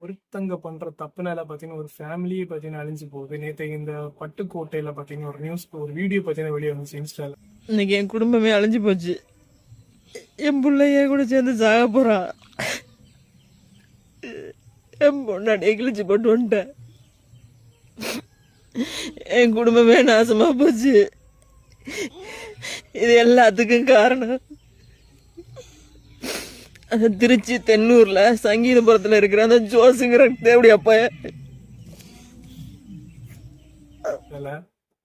ஒருத்தங்க பண்ற தப்புனால பாத்தீங்கன்னா ஒரு ஃபேமிலியே பாத்தீங்கன்னா அழிஞ்சு போகுது. நேத்து இந்த பட்டுக்கோட்டையில பாத்தீங்கன்னா ஒரு நியூஸ் ஒரு வீடியோ பாத்தீங்கன்னா வெளியே வந்துச்சு இன்ஸ்டால. இன்னைக்கு என் குடும்பமே அழிஞ்சு போச்சு. என் பிள்ளைய கூட சேர்ந்து சாக போறான். என் பொண்டாட்டியை கிழிச்சு போட்டு வந்துட்டேன். என் குடும்பமே நாசமா போச்சு. இது எல்லாத்துக்கும் காரணம் அந்த திருச்சி தென்னூர்ல சங்கீதபுரத்துல இருக்கிற அந்த ஜோஸுங்கிற தேவடி அப்பா. இல்ல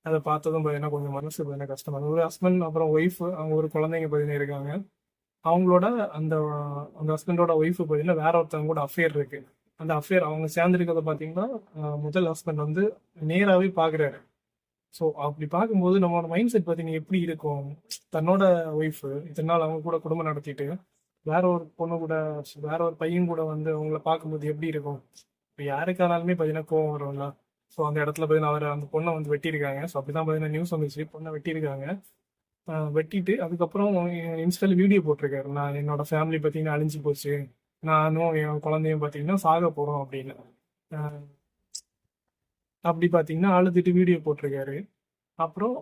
அதை பார்த்ததும் பாத்தீங்கன்னா கொஞ்சம் மனசு பாத்தீங்கன்னா கஷ்டமா இருக்கு. ஒரு ஹஸ்பண்ட் அப்புறம் ஒய்ஃப் அவங்க ஒரு குழந்தைங்க பாத்தீங்கன்னா இருக்காங்க. அவங்களோட அந்த அந்த ஹஸ்பண்டோட ஒய்ஃப் பாத்தீங்கன்னா வேற ஒருத்தவங்க கூட அஃபேர் இருக்கு. அந்த அஃபேர் அவங்க சேர்ந்திருக்கிறத பாத்தீங்கன்னா முதல் ஹஸ்பண்ட் வந்து நேராவே பாக்குறாரு. ஸோ அப்படி பார்க்கும்போது நம்மளோட மைண்ட் செட் பார்த்தீங்கன்னா எப்படி இருக்கும். தன்னோட ஒய்ஃப் இத்தனை நாள் அவங்க கூட குடும்பம் நடத்திட்டு வேற ஒரு பொண்ணு கூட வேற ஒரு பையன் கூட வந்து அவங்கள பார்க்கும்போது எப்படி இருக்கும். இப்போ யாருக்கானாலுமே பார்த்தீங்கன்னா கோவம் வரும்ல. ஸோ அந்த இடத்துல பார்த்தீங்கன்னா அவர் அந்த பொண்ணை வந்து வெட்டியிருக்காங்க. ஸோ அப்படிதான் பார்த்தீங்கன்னா நியூஸ் வந்துச்சு, பொண்ணை வெட்டியிருக்காங்க. வெட்டிட்டு அதுக்கப்புறம் இன்ஸ்டால வீடியோ போட்டிருக்காரு, நான் என்னோட ஃபேமிலி பார்த்தீங்கன்னா அழிஞ்சு போச்சு, நானும் என் குழந்தையும் பார்த்தீங்கன்னா சாக போறோம் அப்படின்னு. ஆஹ் அப்படி பார்த்தீங்கன்னா அழுதுட்டு வீடியோ போட்டிருக்காரு. அப்புறம்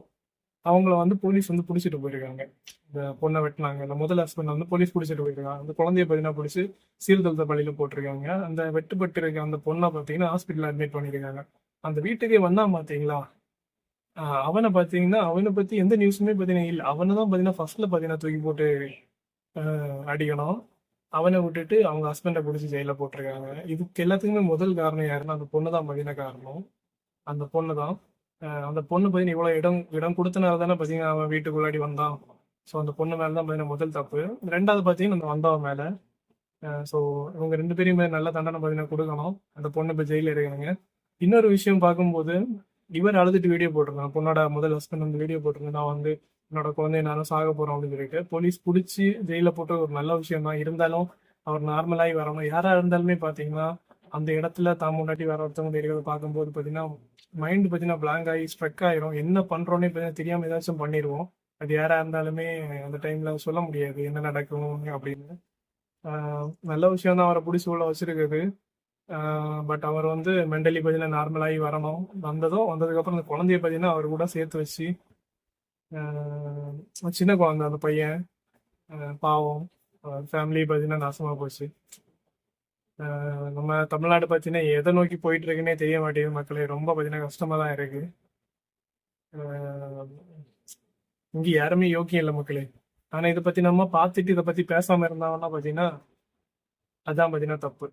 அவங்கள வந்து போலீஸ் வந்து பிடிச்சிட்டு போயிருக்காங்க. இந்த பொண்ணை வெட்டினாங்க இந்த முதல் ஹஸ்பண்ட் வந்து போலீஸ் பிடிச்சிட்டு போயிருக்காங்க. அந்த குழந்தைய பார்த்தீங்கன்னா பிடிச்சி சீர்திருத்த பள்ளியில போட்டிருக்காங்க. அந்த வெட்டுப்பட்டு இருக்க அந்த பொண்ணை பார்த்தீங்கன்னா ஹாஸ்பிட்டல் அட்மிட் பண்ணியிருக்காங்க. அந்த வீட்டுக்கே வந்தா பார்த்தீங்களா, அவனை பார்த்தீங்கன்னா அவனை பத்தி எந்த நியூஸுமே பார்த்தீங்கன்னா இல்லை. அவனை தான் பார்த்தீங்கன்னா ஃபர்ஸ்ட்ல பார்த்தீங்கன்னா தூக்கி போட்டு அடிக்கணும். அவனை விட்டுட்டு அவங்க ஹஸ்பண்டை பிடிச்சி ஜெயில போட்டிருக்காங்க. இதுக்கு எல்லாத்துக்குமே முதல் காரணம் யாருன்னா அந்த பொண்ணு தான் பார்த்தீங்கன்னா காரணம். அந்த பொண்ணு தான். அந்த பொண்ணு பார்த்தீங்கன்னா இவ்வளோ இடம் இடம் கொடுத்தனால தானே பார்த்தீங்கன்னா அவன் வீட்டுக்குள்ளாடி வந்தான். ஸோ அந்த பொண்ணு மேலே தான் பார்த்தீங்கன்னா முதல் தப்பு. ரெண்டாவது பார்த்தீங்கன்னா அந்த வந்தவன் மேலே. ஸோ இவங்க ரெண்டு பேரையுமே நல்ல தண்டனை பார்த்தீங்கன்னா கொடுக்கணும். அந்த பொண்ணு இப்போ ஜெயிலில் இருக்காங்க. இன்னொரு விஷயம் பார்க்கும்போது இவர் அழுதுட்டு வீடியோ போட்டிருக்காங்க. பொண்ணோட முதல் ஹஸ்பண்ட் வந்து வீடியோ போட்டிருந்தேன், நான் வந்து என்னோட குழந்தைய நானும் சாக போறோம் அப்படின்னு சொல்லிட்டு. போலீஸ் பிடிச்சி ஜெயிலில் போட்டு ஒரு நல்ல விஷயம் தான். இருந்தாலும் அவர் நார்மலாகி வரணும். யாரா இருந்தாலுமே பார்த்தீங்கன்னா அந்த இடத்துல தான் முன்னாடி வேற ஒருத்தவங்க இருக்கிறத பார்க்கும்போது பார்த்தீங்கன்னா மைண்ட் பார்த்தீங்கன்னா பிளாங்க் ஆகி ஸ்ட்ரக் ஆயிரும். என்ன பண்றோன்னே பார்த்தீங்கன்னா தெரியாம ஏதாச்சும் பண்ணிடுவோம். அது யாரா இருந்தாலுமே அந்த டைம்ல சொல்ல முடியாது என்ன நடக்கும் அப்படின்னு. நல்ல விஷயம் தான் அவரை பிடிச்சி உள்ள வச்சிருக்குது. பட் அவர் வந்து மென்டலி பார்த்தீங்கன்னா நார்மலாகி வரணும். வந்ததுக்கப்புறம் அந்த குழந்தைய பார்த்தீங்கன்னா அவர் கூட சேர்த்து வச்சு, சின்ன குழந்தை அந்த பையன், பாவம் ஃபேமிலி பார்த்தீங்கன்னா நாசமா போச்சு. நம்ம தமிழ்நாடு பார்த்தீங்கன்னா எதை நோக்கி போயிட்டு இருக்குன்னே தெரிய மாட்டேங்குது மக்களே. ரொம்ப பார்த்தீங்கன்னா கஷ்டமா தான் இருக்கு. இங்க யாருமே யோக்கியம் இல்லை மக்களே. ஆனா இதை பத்தி நம்ம பார்த்துட்டு இதை பத்தி பேசாம இருந்தாங்கன்னா பார்த்தீங்கன்னா அதான் பார்த்தீங்கன்னா தப்பு.